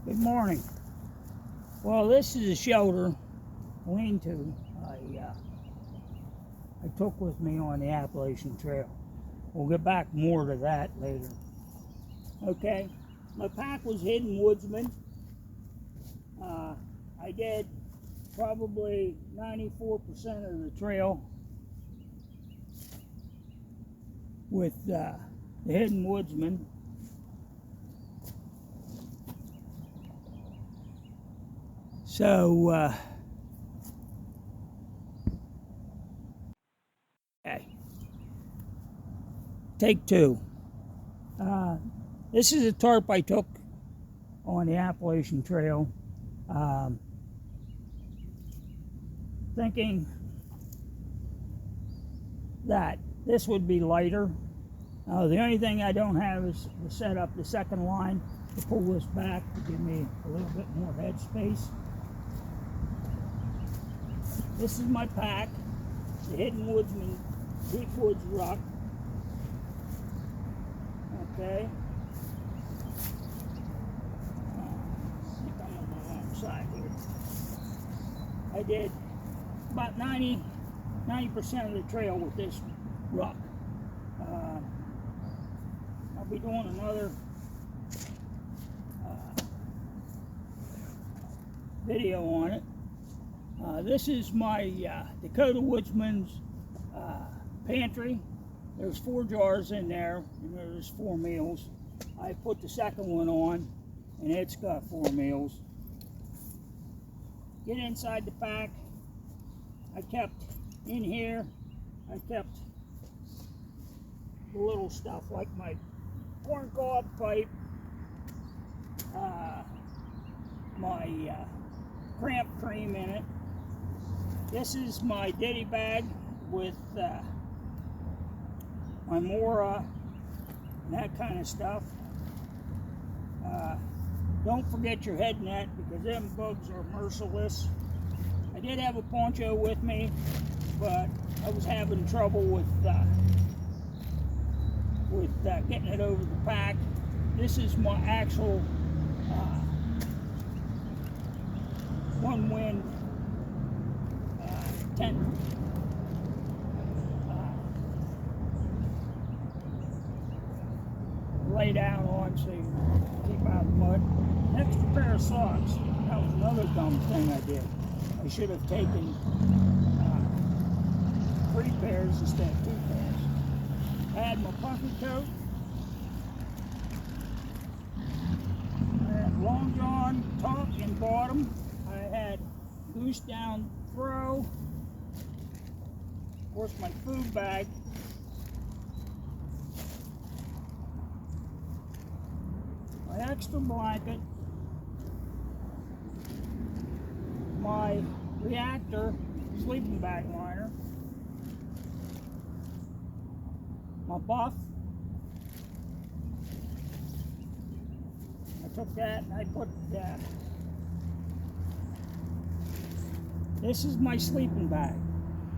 Good morning. Well, this is a shelter lean-to I took with me on the Appalachian Trail. We'll get back more to that later. Okay, my pack was Hidden Woodsman. I did probably 94% of the trail with the Hidden Woodsman. So, okay. Take two. This is a tarp I took on the Appalachian Trail, thinking that this would be lighter. The only thing I don't have is to set up the second line to pull this back to give me a little bit more head space. This is my pack, the Hidden Woodsman Deep Woods Ruck. Okay. I think I'm on the wrong side here. I did about 90% of the trail with this ruck. I'll be doing another video on it. This is my Dakota Woodsman's pantry. There's 4 jars in there, and there's 4 meals. I put the second one on, and it's got 4 meals. Get inside the pack. I kept in here, I kept the little stuff like my corn cob pipe, my cramp cream in it. This is my ditty bag with my Mora and that kind of stuff. Don't forget your head net because them bugs are merciless. I did have a poncho with me, but I was having trouble with getting it over the pack. This is my actual one wind tent. Lay down on so you keep out of the mud. An extra pair of socks. That was another dumb thing I did. I should have taken 3 pairs instead of 2 pairs. I had my puffy coat. I had long john top and bottom. I had goose down throw. Of course, my food bag. My extra blanket. My reactor sleeping bag liner. My buff. I took that and I put that. This is my sleeping bag.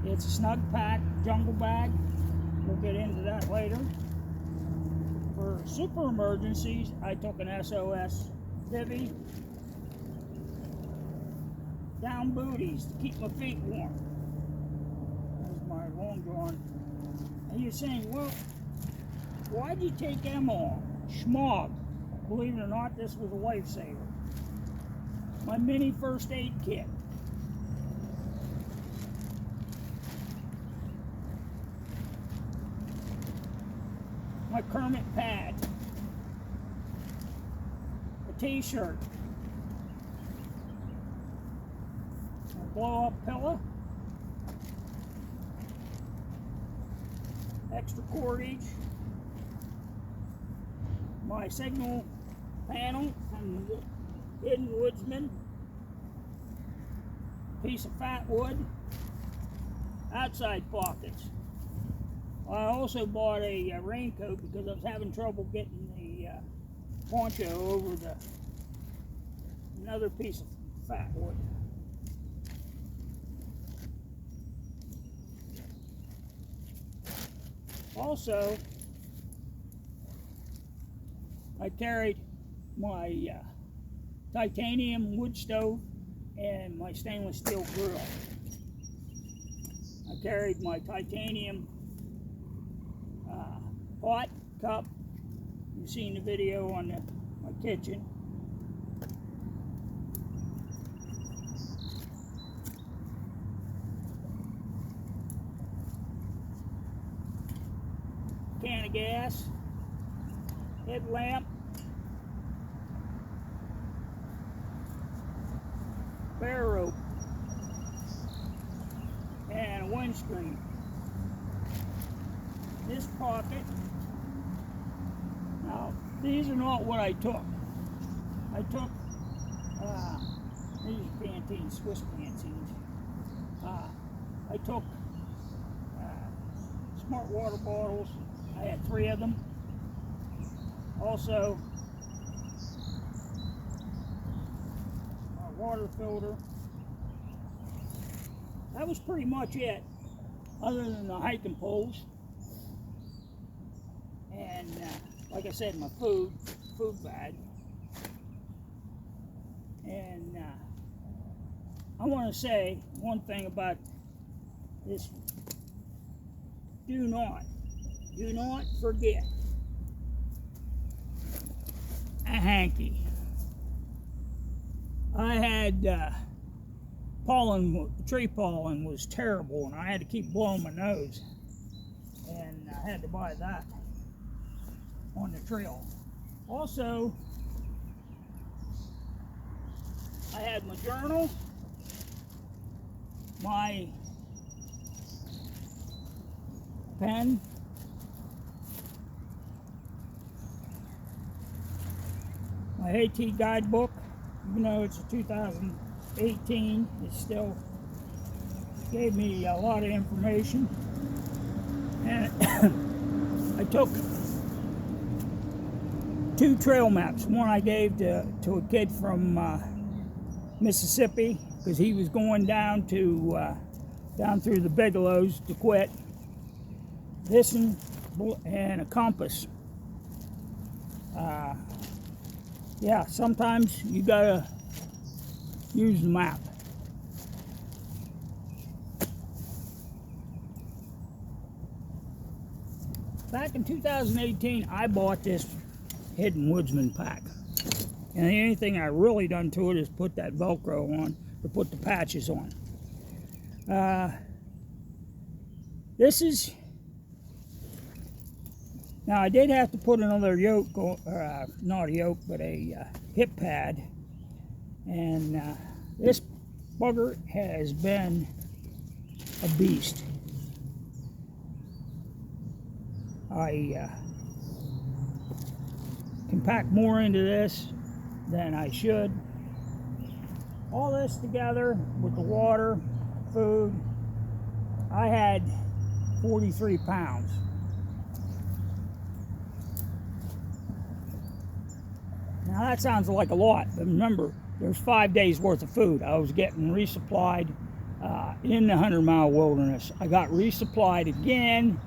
It's a Snug Pack jungle bag. We'll get into that later. For super emergencies, I took an SOS bivvy. Down booties to keep my feet warm. There's my long john. And you're saying, well, why'd you take them off? Schmog. Believe it or not, this was a lifesaver. My mini first aid kit. My Kermit pad. A t-shirt. A blow-up pillow. Extra cordage. My signal panel from Hidden Woodsman. Piece of fat wood. Outside pockets. I also bought a raincoat because I was having trouble getting the poncho over another piece of fat wood. Also, I carried my titanium wood stove and my stainless steel grill. I carried my titanium pot, cup. You've seen the video on my kitchen. Can of gas, headlamp, bear rope, and a windscreen. This pocket, now these are not what I took. I took, these are canteens, Swiss canteens. I took smart water bottles. I had 3 of them. Also, a water filter. That was pretty much it, other than the hiking poles. And like I said, my food bag. And I want to say one thing about this. Do not forget a hanky. I had tree pollen was terrible, and I had to keep blowing my nose, and I had to buy that on the trail. Also, I had my journal, my pen, my AT guidebook. Even though it's a 2018, it still gave me a lot of information. And I took 2 trail maps. One I gave to a kid from Mississippi, because he was going down through the Bigelows to quit. This one, and a compass. Yeah, sometimes you gotta use the map. Back in 2018, I bought this Hidden Woodsman pack. And the only thing I really done to it is put that Velcro on, or put the patches on. This is, now I did have to put another yoke, not a yoke, but a hip pad. And this bugger has been a beast. I can pack more into this than I should. All this together with the water, food, I had 43 pounds. Now that sounds like a lot, but remember, there's 5 days worth of food. I was getting resupplied in the 100-mile wilderness. I got resupplied again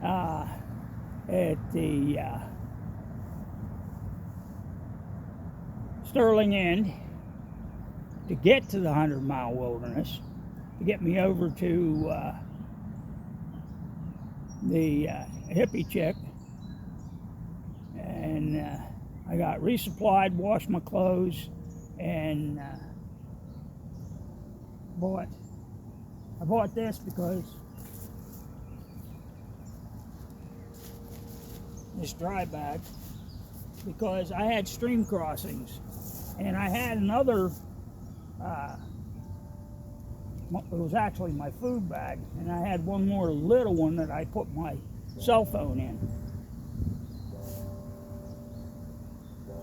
at the Sterling End to get to the 100-mile wilderness, to get me over to the hippie chick. And I got resupplied, washed my clothes, and I bought this because this dry bag, because I had stream crossings, and I had another, it was actually my food bag, and I had one more little one that I put my cell phone in.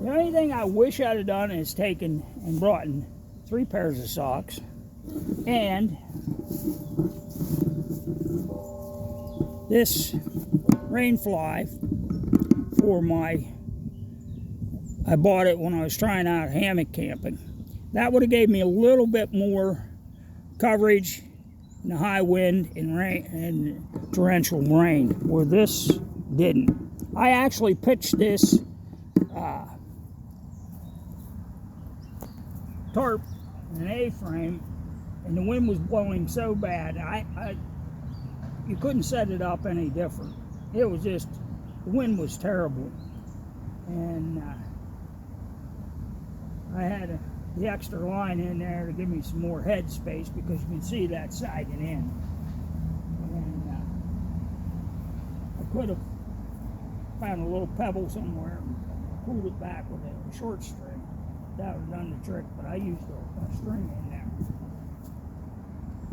The only thing I wish I'd have done is taken and brought in 3 pairs of socks and this rain fly for I bought it when I was trying out hammock camping. That would have gave me a little bit more coverage in the high wind and rain and torrential rain, where this didn't. I actually pitched this tarp and an A-frame, and the wind was blowing so bad, you couldn't set it up any different. It was just, the wind was terrible, and I had the extra line in there to give me some more head space, because you can see that sagging in. And I could have found a little pebble somewhere and pulled it back with a short string. That would have done the trick, but I used a string in there.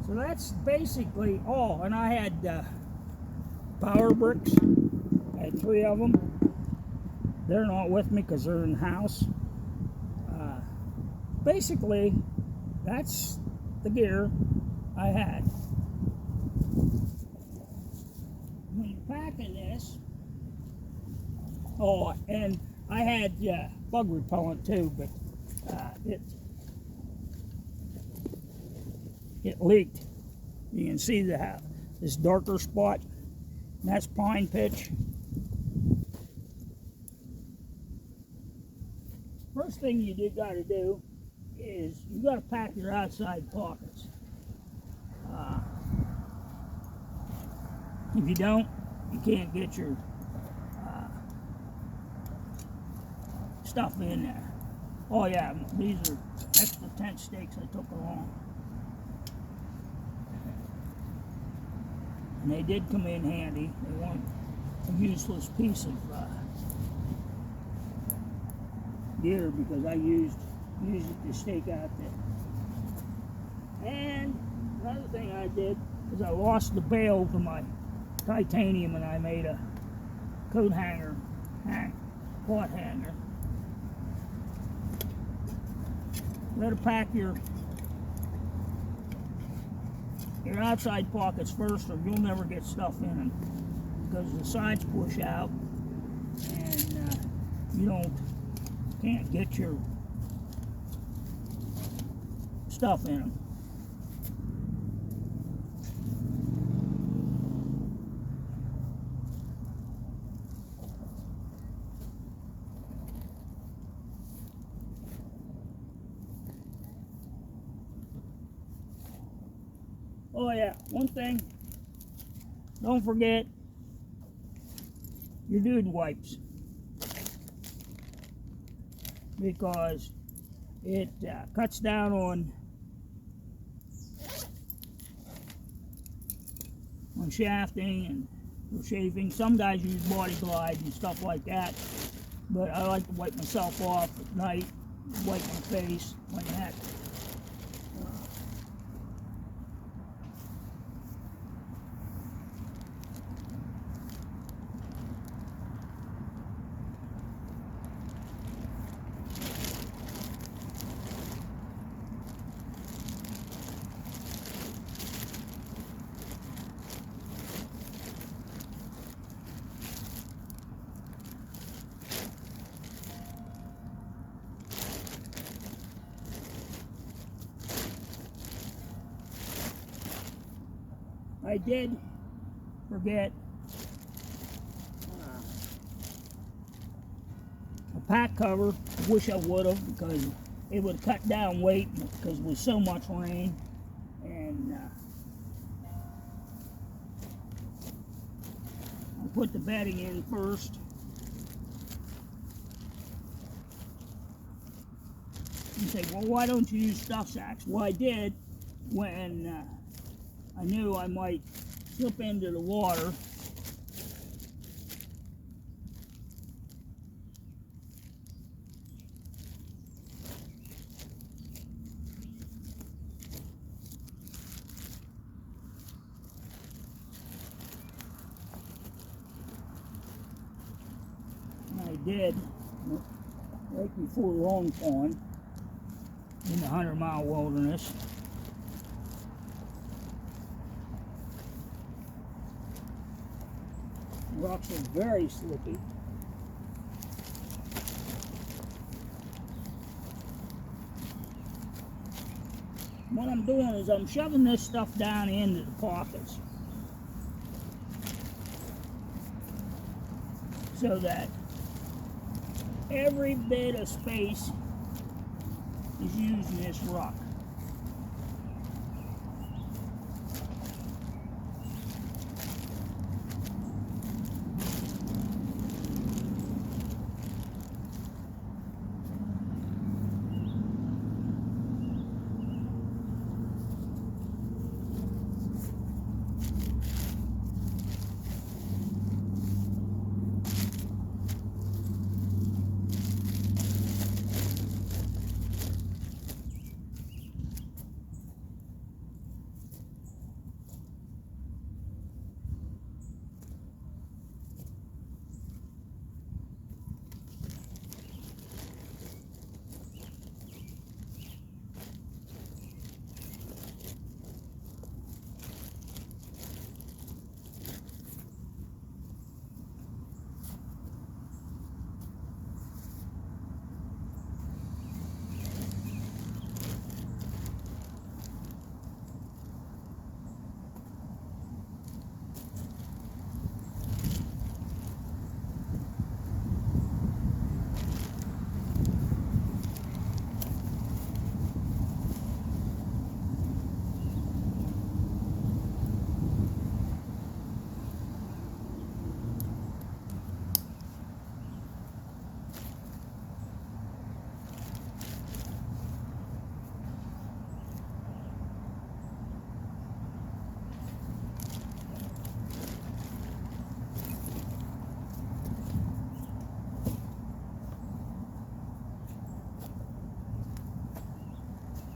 So that's basically all. And I had power bricks. I had 3 of them. They're not with me because they're in the house. Basically, that's the gear I had. When you're packing this, oh, and I had bug repellent too, but it leaked. You can see this darker spot, and that's pine pitch. First thing you got to do is you got to pack your outside pockets. If you don't, you can't get your stuff in there. Oh yeah, these are extra tent stakes I took along. And they did come in handy. They weren't a useless piece of gear, because I used it to stake out there. And another thing I did is I lost the bail to my titanium, and I made a coat hanger, cloth hanger. You gotta pack your outside pockets first, or you'll never get stuff in them, because the sides push out, and you can't get your stuff in them. Oh yeah, one thing, don't forget your dude wipes, because it cuts down on shafting and for chafing. Some guys use Body Glide and stuff like that, but I like to wipe myself off at night, wipe my face, my neck. I did forget a pack cover. Wish I would have, because it would cut down weight, because with so much rain. And I'll put the bedding in first. You say, well, why don't you use stuff sacks? Well, I did when I knew I might slip into the water. And I did, right before Long Pond, in the 100-mile wilderness. Rocks are very slippy. What I'm doing is I'm shoving this stuff down into the pockets, so that Every bit of space is used in this rock.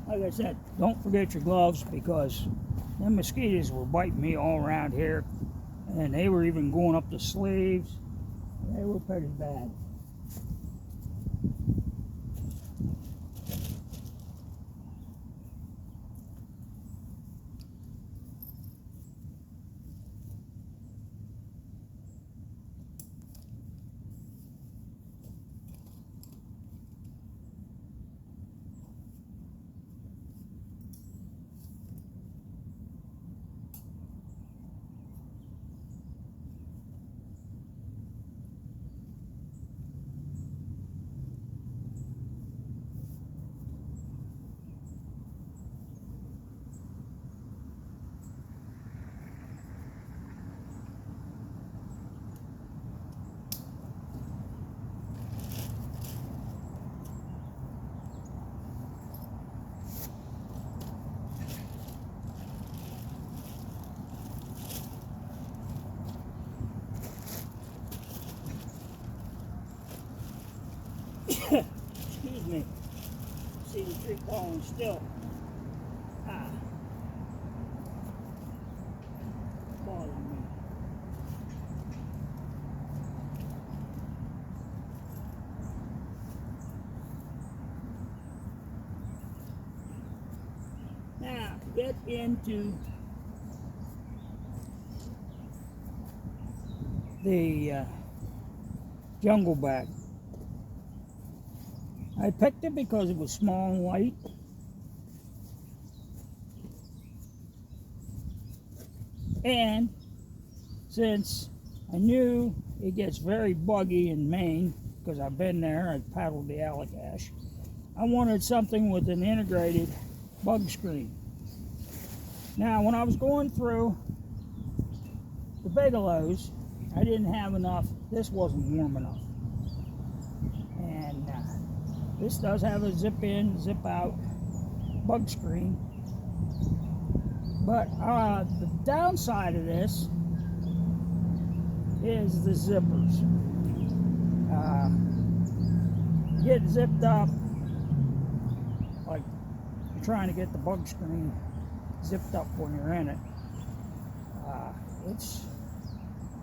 Like I said, don't forget your gloves, because them mosquitoes were biting me all around here, and they were even going up the sleeves. They were pretty bad. Excuse me. See the tree falling still. Ah. Bothering me. Now, get into the jungle bag. I picked it because it was small and light. And since I knew it gets very buggy in Maine, because I've been there, I've paddled the Allagash, I wanted something with an integrated bug screen. Now, when I was going through the Bigelows, I didn't have enough. This wasn't warm enough. And this does have a zip in, zip out bug screen. But the downside of this is the zippers. Get zipped up, like you're trying to get the bug screen zipped up when you're in it. It's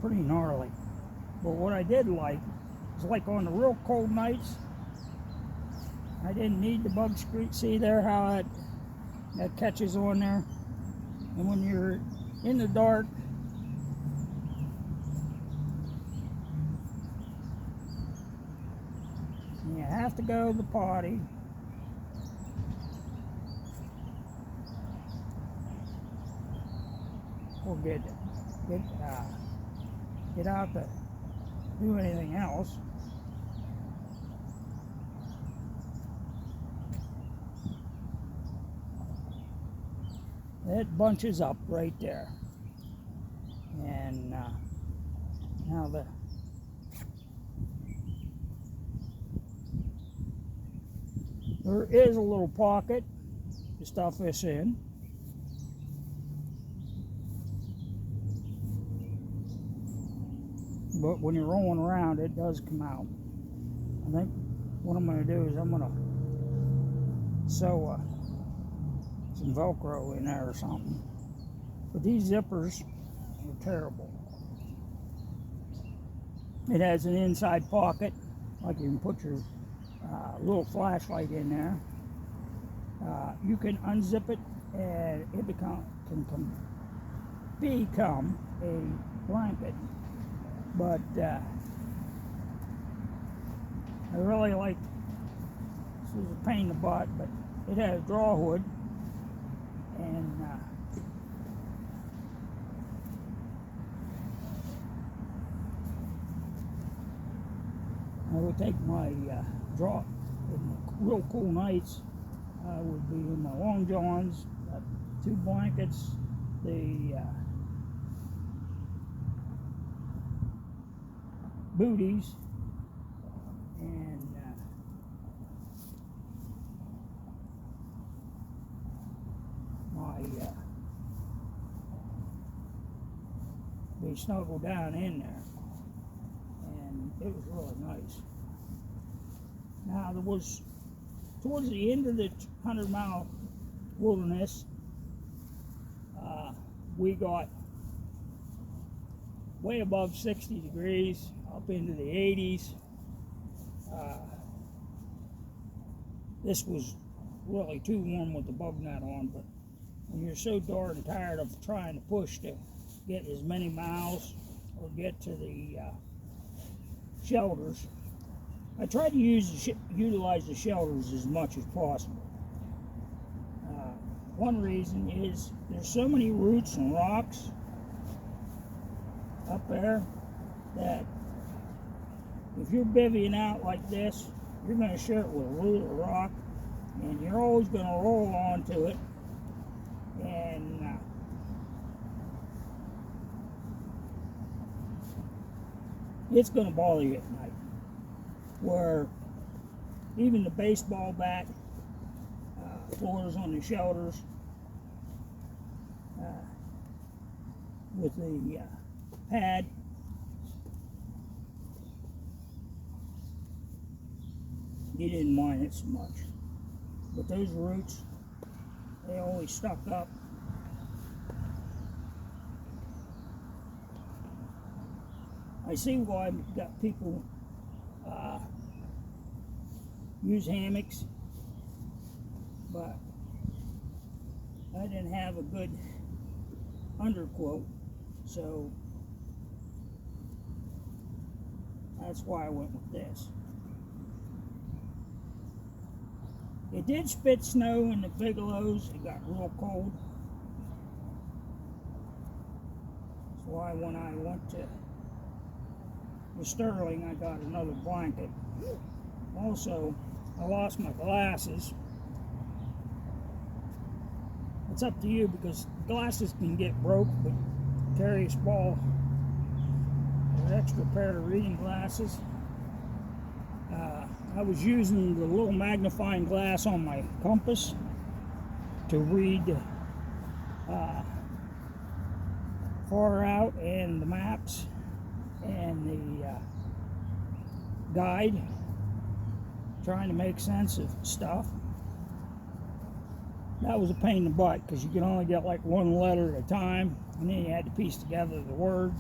pretty gnarly. But what I did like is, like on the real cold nights, I didn't need the bug screen. See there how that catches on there? And when you're in the dark, and you have to go to the potty, or get out to do anything else, It bunches up right there. And now there is a little pocket to stuff this in. But when you're rolling around, it does come out. I think what I'm going to do is I'm going to sew some Velcro in there or something. But these zippers are terrible. It has an inside pocket, like you can put your little flashlight in there. You can unzip it and it can become a blanket. But I really like, this is a pain in the butt, but it has a draw hood, and I would take my draw, in real cool nights, I would be in my long johns, 2 blankets, the booties, and they snuggle down in there, and it was really nice. Now there was, towards the end of the 100-mile wilderness, we got way above 60 degrees, up into the 80s. This was really too warm with the bug net on, but when you're so darn tired of trying to push to get as many miles or get to the shelters, I try to utilize the shelters as much as possible. One reason is there's so many roots and rocks up there that if you're bivvying out like this, you're going to share it with a root or rock, and you're always going to roll onto it, and it's going to bother you at night. Where even the baseball bat floors on the shelters with the pad, you didn't mind it so much. But those roots, they always stuck up. I see why I've got people use hammocks, but I didn't have a good underquilt, so that's why I went with this. It did spit snow in the Bigelows. It got real cold. That's why when I went to Sterling, I got another blanket. Also, I lost my glasses. It's up to you, because glasses can get broke, but carry a small an extra pair of reading glasses. I was using the little magnifying glass on my compass to read far out, and the maps and the guide, trying to make sense of stuff. That was a pain in the butt, because you could only get like one letter at a time, and then you had to piece together the word.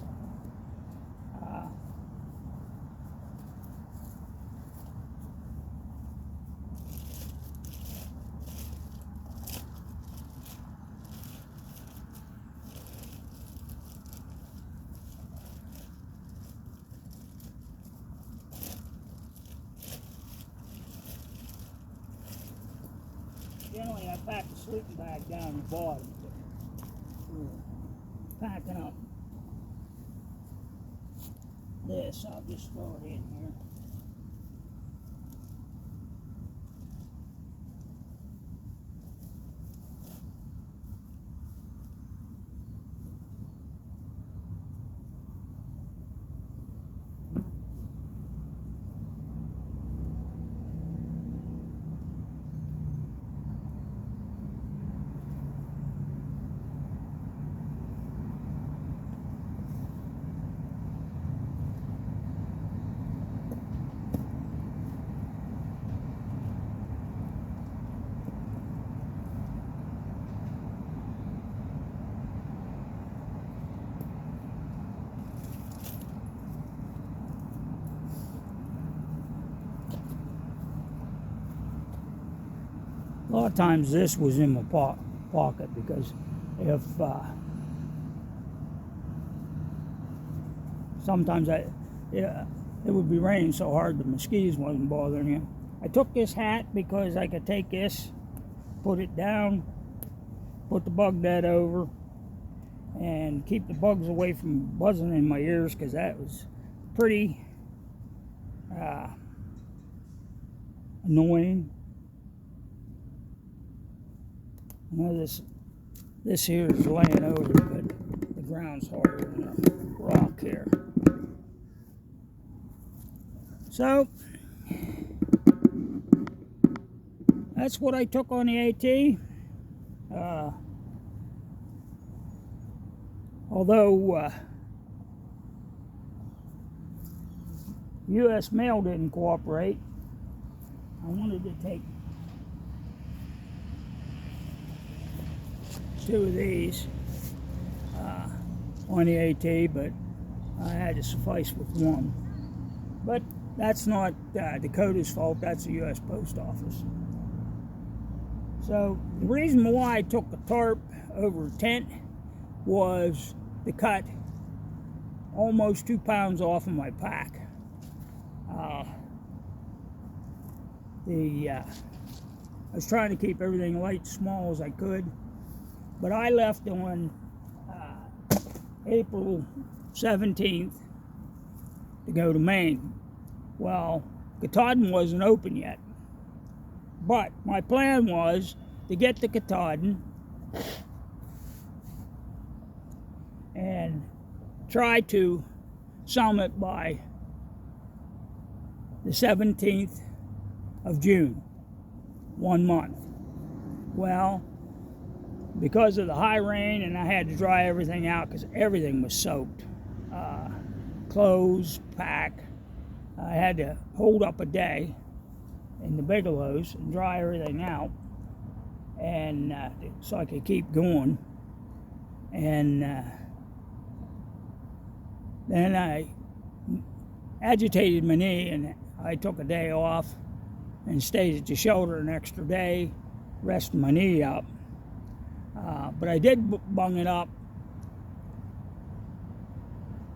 Generally, I pack the sleeping bag down the bottom. Packing up this, I'll just throw it in here. A lot of times this was in my pocket because if sometimes it would be raining so hard the mosquitoes wasn't bothering you. I took this hat because I could take this, put it down, put the bug net over, and keep the bugs away from buzzing in my ears, because that was pretty annoying. I know this here is laying over, but the ground's harder than the rock here. So that's what I took on the AT. Although U.S. mail didn't cooperate, I wanted to take 2 of these on the AT, but I had to suffice with 1. But that's not Dakota's fault, that's the U.S. Post Office. So the reason why I took a tarp over a tent was to cut almost 2 pounds off of my pack. I was trying to keep everything light, small as I could, but I left on April 17th to go to Maine. Well, Katahdin wasn't open yet, but my plan was to get to Katahdin and try to summit by the 17th of June, 1 month. Well, because of the high rain, and I had to dry everything out because everything was soaked, clothes, pack, I had to hold up a day in the Bigelows and dry everything out, and so I could keep going. And then I agitated my knee, and I took a day off and stayed at the shelter an extra day, resting my knee up. But I did bung it up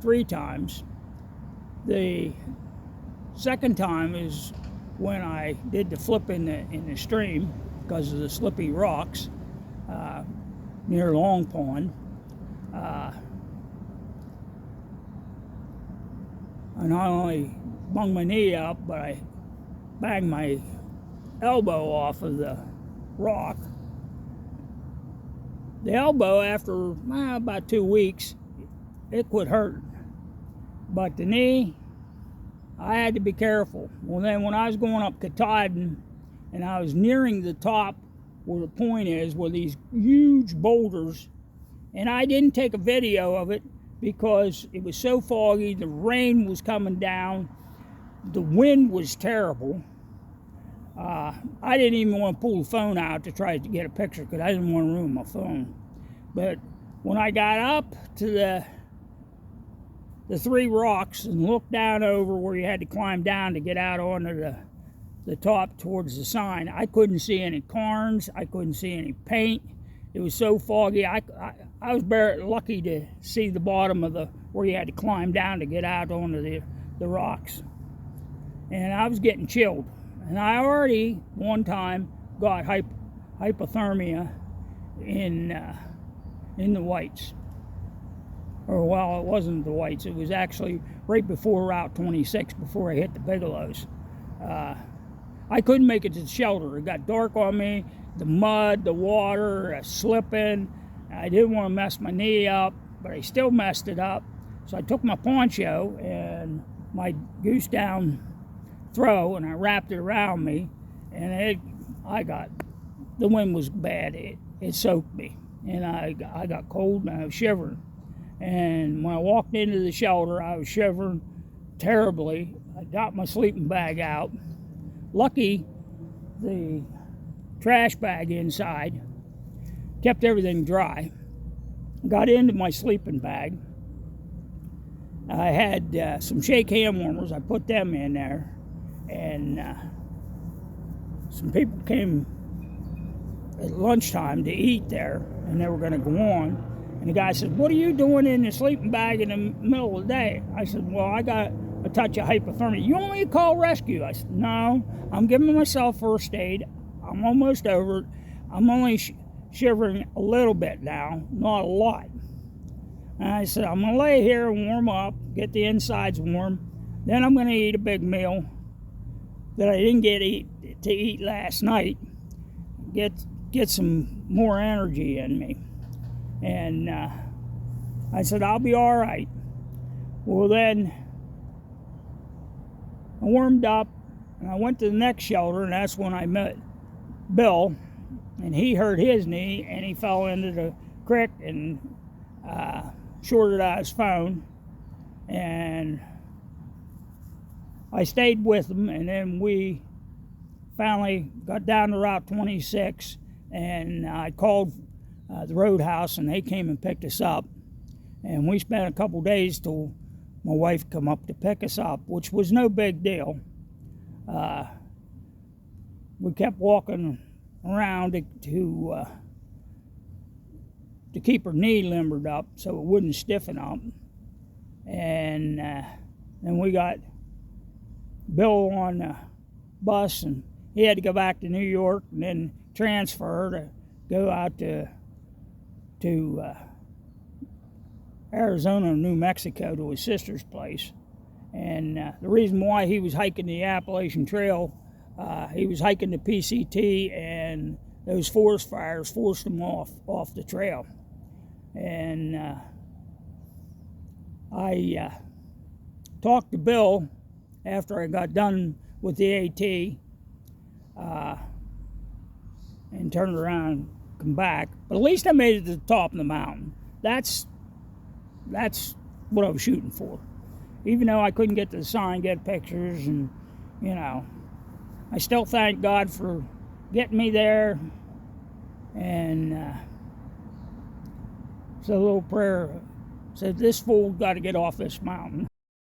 3 times. The second time is when I did the flip in the stream because of the slippy rocks near Long Pond. I not only bunged my knee up, but I banged my elbow off of the rock. The elbow, after about 2 weeks, it quit hurting. But the knee, I had to be careful. Well, then when I was going up Katahdin and I was nearing the top where the point is, where these huge boulders, and I didn't take a video of it because it was so foggy, the rain was coming down, the wind was terrible. I didn't even want to pull the phone out to try to get a picture because I didn't want to ruin my phone. But when I got up to the 3 rocks and looked down over where you had to climb down to get out onto the top towards the sign, I couldn't see any cairns, I couldn't see any paint. It was so foggy. I was very lucky to see the bottom of where you had to climb down to get out onto the rocks. And I was getting chilled. And I already, one time, got hypothermia in the Whites. Or, well, it wasn't the Whites. It was actually right before Route 26, before I hit the Bigelows. I couldn't make it to the shelter. It got dark on me. The mud, the water, slipping. I didn't want to mess my knee up, but I still messed it up. So I took my poncho and my goose down throw, and I wrapped it around me, and the wind was bad. It soaked me, and I got cold, and I was shivering. And when I walked into the shelter, I was shivering terribly. I got my sleeping bag out. Lucky, the trash bag inside kept everything dry. Got into my sleeping bag. I had some shake hand warmers. I put them in there. And some people came at lunchtime to eat there, and they were going to go on. And the guy said, "What are you doing in the sleeping bag in the middle of the day?" I said, "Well, I got a touch of hypothermia." "You want me to call rescue?" I said, "No, I'm giving myself first aid. I'm almost over it. I'm only shivering a little bit now, not a lot." And I said, "I'm going to lay here and warm up, get the insides warm. Then I'm going to eat a big meal that I didn't get to eat last night. Get some more energy in me." And I said, "I'll be all right." Well, then I warmed up and I went to the next shelter, and that's when I met Bill. And he hurt his knee and he fell into the creek and shorted out his phone. And I stayed with him, and then we finally got down to Route 26, and I called the roadhouse, and they came and picked us up. And we spent a couple days till my wife come up to pick us up, which was no big deal. We kept walking around to keep her knee limbered up so it wouldn't stiffen up. And then we got Bill on the bus, and he had to go back to New York and then transfer to go out to Arizona or New Mexico to his sister's place. And the reason why he was hiking the Appalachian Trail, he was hiking the PCT, and those forest fires forced him off the trail. And I talked to Bill after I got done with the AT, and turned around and come back. But at least I made it to the top of the mountain. That's what I was shooting for. Even though I couldn't get to the sign, get pictures, and I still thank God for getting me there. And so a little prayer said, "This fool got to get off this mountain."